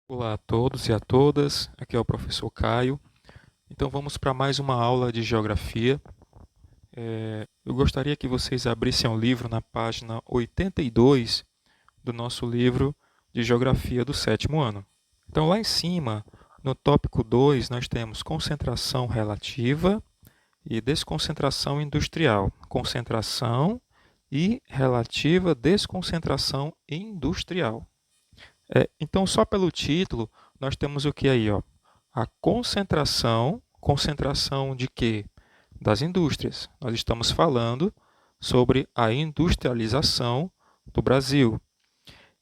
Olá a todos e a todas, aqui é o professor Caio. Então vamos para mais uma aula de geografia. Eu gostaria que vocês abrissem o livro na página 82 do nosso livro de geografia do sétimo ano. Então lá em cima, no tópico 2, nós temos concentração relativa e desconcentração industrial. Concentração e relativa desconcentração industrial. Então, só pelo título, nós temos o que aí, ó? A concentração, concentração de quê? Das indústrias. Nós estamos falando sobre a industrialização do Brasil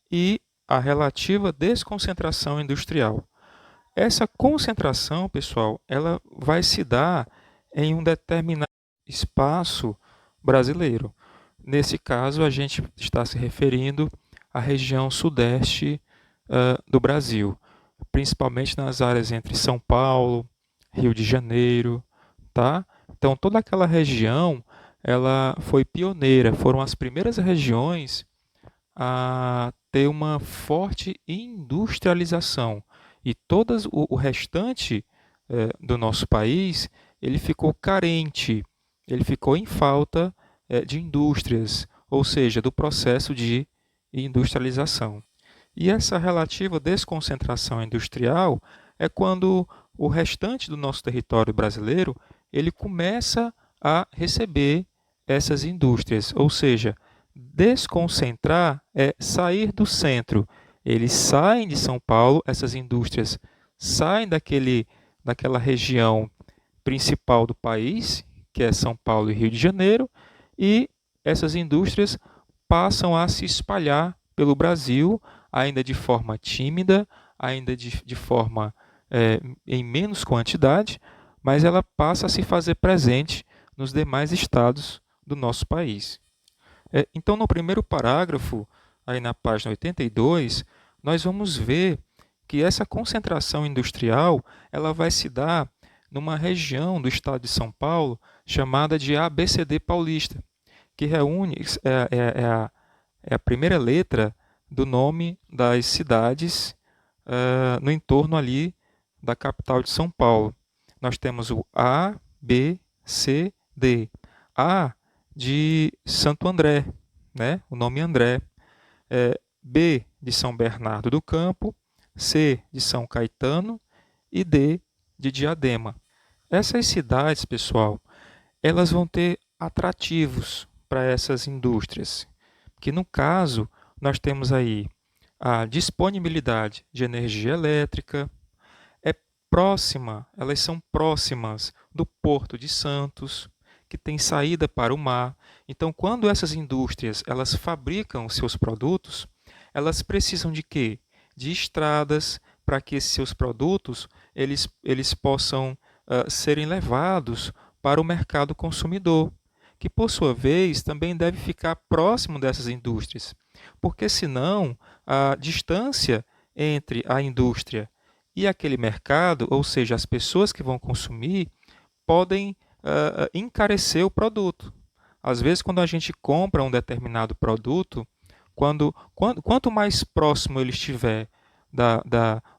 e a relativa desconcentração industrial. Essa concentração, pessoal, ela vai se dar em um determinado espaço brasileiro. Nesse caso, a gente está se referindo à região sudeste do Brasil, principalmente nas áreas entre São Paulo, Rio de Janeiro, tá? Então toda aquela região, ela foi pioneira, foram as primeiras regiões a ter uma forte industrialização e todas o restante do nosso país ele ficou carente, ele ficou em falta de indústrias, ou seja, do processo de industrialização. E essa relativa desconcentração industrial é quando o restante do nosso território brasileiro ele começa a receber essas indústrias, ou seja, desconcentrar é sair do centro. Eles saem de São Paulo, essas indústrias saem daquela região principal do país, que é São Paulo e Rio de Janeiro, e essas indústrias passam a se espalhar pelo Brasil, ainda de forma tímida, ainda de forma em menos quantidade, mas ela passa a se fazer presente nos demais estados do nosso país. Então, no primeiro parágrafo, aí na página 82, nós vamos ver que essa concentração industrial ela vai se dar numa região do estado de São Paulo chamada de ABCD Paulista, que reúne é a primeira letra do nome das cidades no entorno ali da capital de São Paulo. Nós temos o A, B, C, D. A de Santo André, né? O nome André. B de São Bernardo do Campo, C de São Caetano e D de Diadema. Essas cidades, pessoal, elas vão ter atrativos para essas indústrias, que no caso nós temos aí a disponibilidade de energia elétrica, é elas são próximas do Porto de Santos, que tem saída para o mar. Então, quando essas indústrias elas fabricam seus produtos, elas precisam de quê? De estradas para que esses seus produtos eles possam serem levados para o mercado consumidor, que por sua vez também deve ficar próximo dessas indústrias, porque senão a distância entre a indústria e aquele mercado, ou seja, as pessoas que vão consumir, podem encarecer o produto. Às vezes, quando a gente compra um determinado produto, quanto mais próximo ele estiver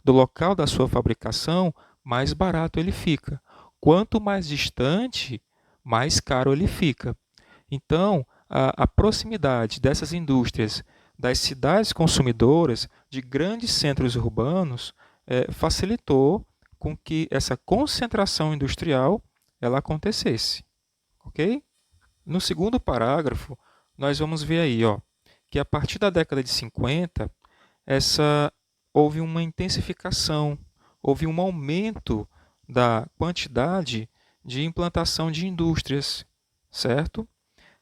do local da sua fabricação, mais barato ele fica. Quanto mais distante, mais caro ele fica. Então, a proximidade dessas indústrias, das cidades consumidoras, de grandes centros urbanos, facilitou com que essa concentração industrial ela acontecesse, ok? No segundo parágrafo, nós vamos ver aí, ó, que a partir da década de 50, essa, houve uma intensificação, houve um aumento da quantidade de implantação de indústrias, certo?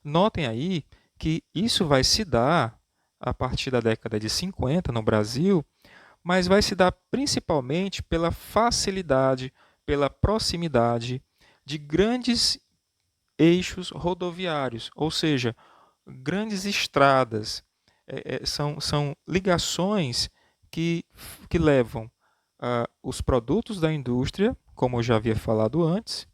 Notem aí que isso vai se dar a partir da década de 50 no Brasil, mas vai se dar principalmente pela facilidade, pela proximidade de grandes eixos rodoviários, ou seja, grandes estradas. São ligações que levam os produtos da indústria, como eu já havia falado antes,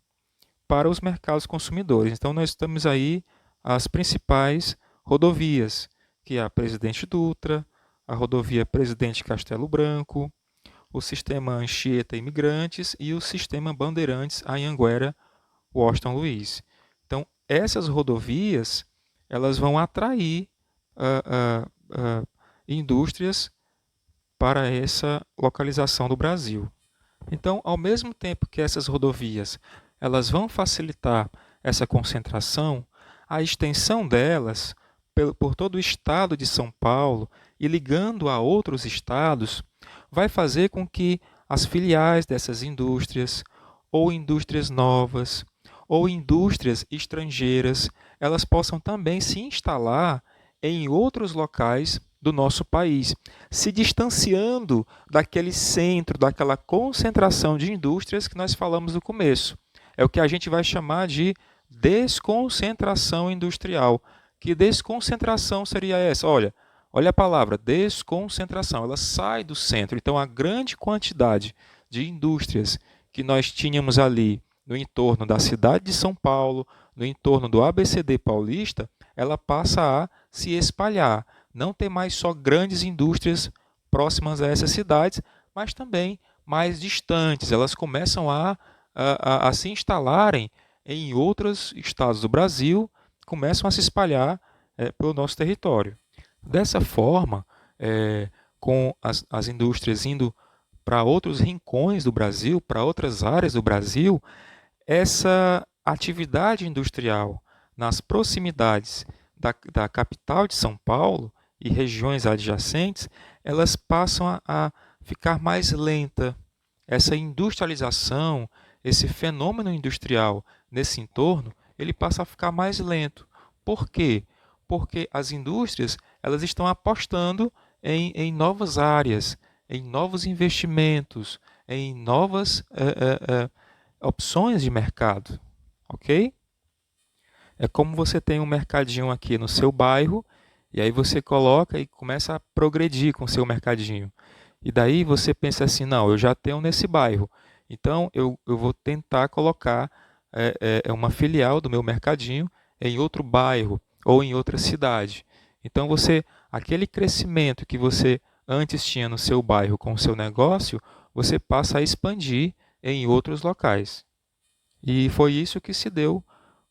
para os mercados consumidores. Então, nós temos aí as principais rodovias, que é a Presidente Dutra, a rodovia Presidente Castelo Branco, o sistema Anchieta Imigrantes e o sistema Bandeirantes Anhanguera Washington Luiz. Então, essas rodovias elas vão atrair indústrias para essa localização do Brasil. Então, ao mesmo tempo que essas rodovias elas vão facilitar essa concentração, a extensão delas por todo o estado de São Paulo e ligando a outros estados, vai fazer com que as filiais dessas indústrias, ou indústrias novas, ou indústrias estrangeiras, elas possam também se instalar em outros locais do nosso país, se distanciando daquele centro, daquela concentração de indústrias que nós falamos no começo. É o que a gente vai chamar de desconcentração industrial. Que desconcentração seria essa? Olha a palavra, desconcentração. Ela sai do centro. Então, a grande quantidade de indústrias que nós tínhamos ali no entorno da cidade de São Paulo, no entorno do ABCD paulista, ela passa a se espalhar. Não tem mais só grandes indústrias próximas a essas cidades, mas também mais distantes. Elas começam a se instalarem em outros estados do Brasil, começam a se espalhar pelo nosso território. Dessa forma, com as indústrias indo para outros rincões do Brasil, para outras áreas do Brasil, essa atividade industrial nas proximidades da capital de São Paulo e regiões adjacentes, elas passam a ficar mais lenta. Essa industrialização, esse fenômeno industrial nesse entorno, ele passa a ficar mais lento. Por quê? Porque as indústrias elas estão apostando em novas áreas, em novos investimentos, em novas opções de mercado. Ok? É como você tem um mercadinho aqui no seu bairro, e aí você coloca e começa a progredir com o seu mercadinho. E daí você pensa assim, não, eu já tenho nesse bairro, então eu vou tentar colocar uma filial do meu mercadinho em outro bairro ou em outra cidade. Então aquele crescimento que você antes tinha no seu bairro com o seu negócio, você passa a expandir em outros locais. E foi isso que se deu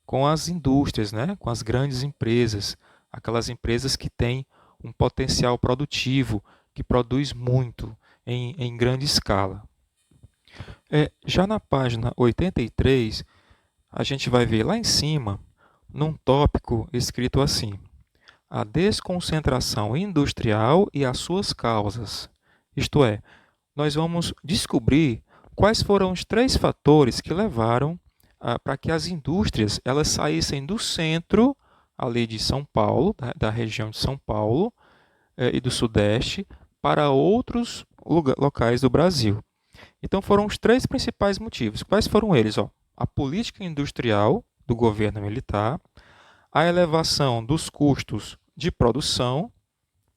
com as indústrias, né? Com as grandes empresas, aquelas empresas que têm um potencial produtivo, que produz muito em grande escala. Já na página 83, a gente vai ver lá em cima, num tópico escrito assim: a desconcentração industrial e as suas causas. Isto é, nós vamos descobrir quais foram os 3 fatores que levaram para que as indústrias elas saíssem do centro ali de São Paulo, da região de São Paulo e do Sudeste, para outros locais do Brasil. Então foram os 3 principais motivos. Quais foram eles? A política industrial do governo militar, a elevação dos custos de produção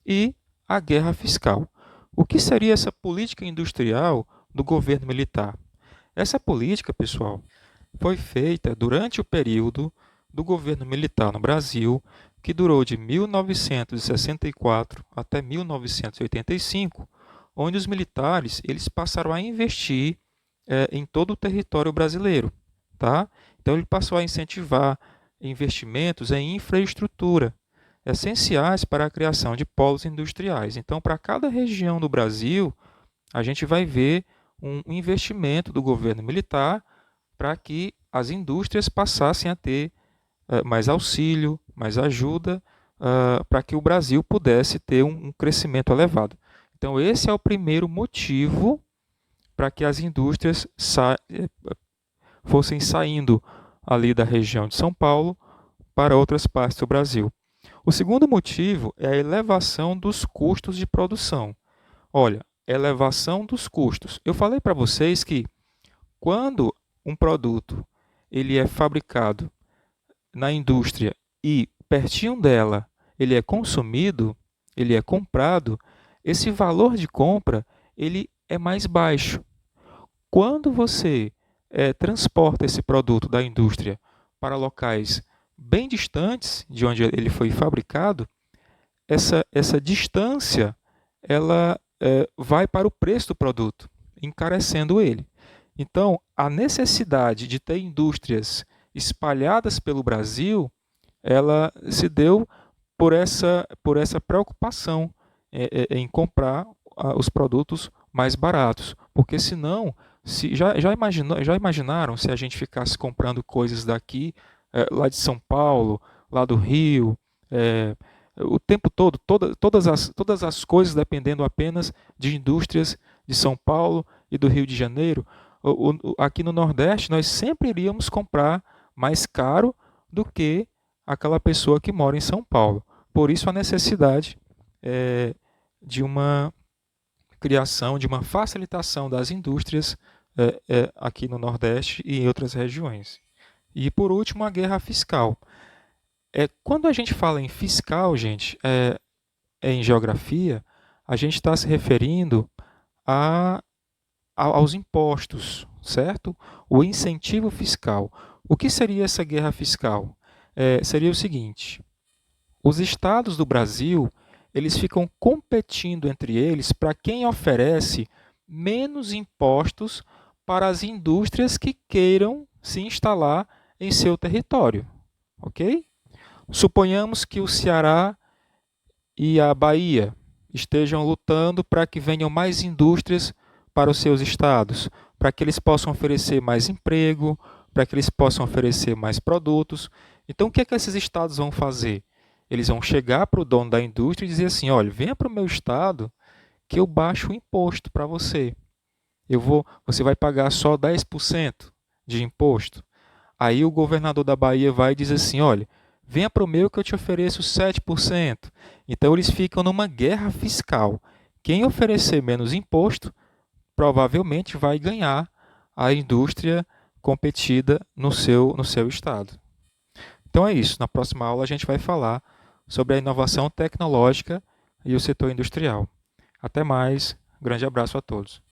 e a guerra fiscal. O que seria essa política industrial do governo militar? Essa política, pessoal, foi feita durante o período do governo militar no Brasil, que durou de 1964 até 1985, onde os militares eles passaram a investir em todo o território brasileiro. Tá? Então, ele passou a incentivar investimentos em infraestrutura, essenciais para a criação de polos industriais. Então, para cada região do Brasil, a gente vai ver um investimento do governo militar para que as indústrias passassem a ter mais auxílio, mais ajuda, para que o Brasil pudesse ter um crescimento elevado. Então, esse é o primeiro motivo para que as indústrias fossem saindo ali da região de São Paulo para outras partes do Brasil. O segundo motivo é a elevação dos custos de produção. Olha, elevação dos custos. Eu falei para vocês que quando um produto ele é fabricado na indústria e pertinho dela ele é consumido, ele é comprado, esse valor de compra ele é mais baixo. Quando você transporta esse produto da indústria para locais bem distantes de onde ele foi fabricado, essa distância ela vai para o preço do produto. encarecendo ele. Então, a necessidade de ter indústrias espalhadas pelo Brasil, ela se deu por essa preocupação em comprar os produtos mais baratos. Porque senão, já imaginaram se a gente ficasse comprando coisas daqui, lá de São Paulo, lá do Rio, eh, o tempo todo, todas as coisas dependendo apenas de indústrias de São Paulo e do Rio de Janeiro? Aqui no Nordeste, nós sempre iríamos comprar mais caro do que aquela pessoa que mora em São Paulo. Por isso, a necessidade de uma criação, de uma facilitação das indústrias aqui no Nordeste e em outras regiões. E, por último, a guerra fiscal. Quando a gente fala em fiscal, gente, em geografia, a gente está se referindo a, aos impostos, certo? O incentivo fiscal. O que seria essa guerra fiscal? Seria o seguinte: os estados do Brasil, eles ficam competindo entre eles para quem oferece menos impostos para as indústrias que queiram se instalar em seu território, ok? Suponhamos que o Ceará e a Bahia estejam lutando para que venham mais indústrias para os seus estados, para que eles possam oferecer mais emprego, para que eles possam oferecer mais produtos. Então, o que é que esses estados vão fazer? Eles vão chegar para o dono da indústria e dizer assim: olha, venha para o meu estado que eu baixo o imposto para você. Você vai pagar só 10% de imposto. Aí o governador da Bahia vai e diz assim: olha, venha para o meu que eu te ofereço 7%. Então eles ficam numa guerra fiscal. Quem oferecer menos imposto provavelmente vai ganhar a indústria competida no seu estado. Então é isso. Na próxima aula a gente vai falar sobre a inovação tecnológica e o setor industrial. Até mais. Grande abraço a todos.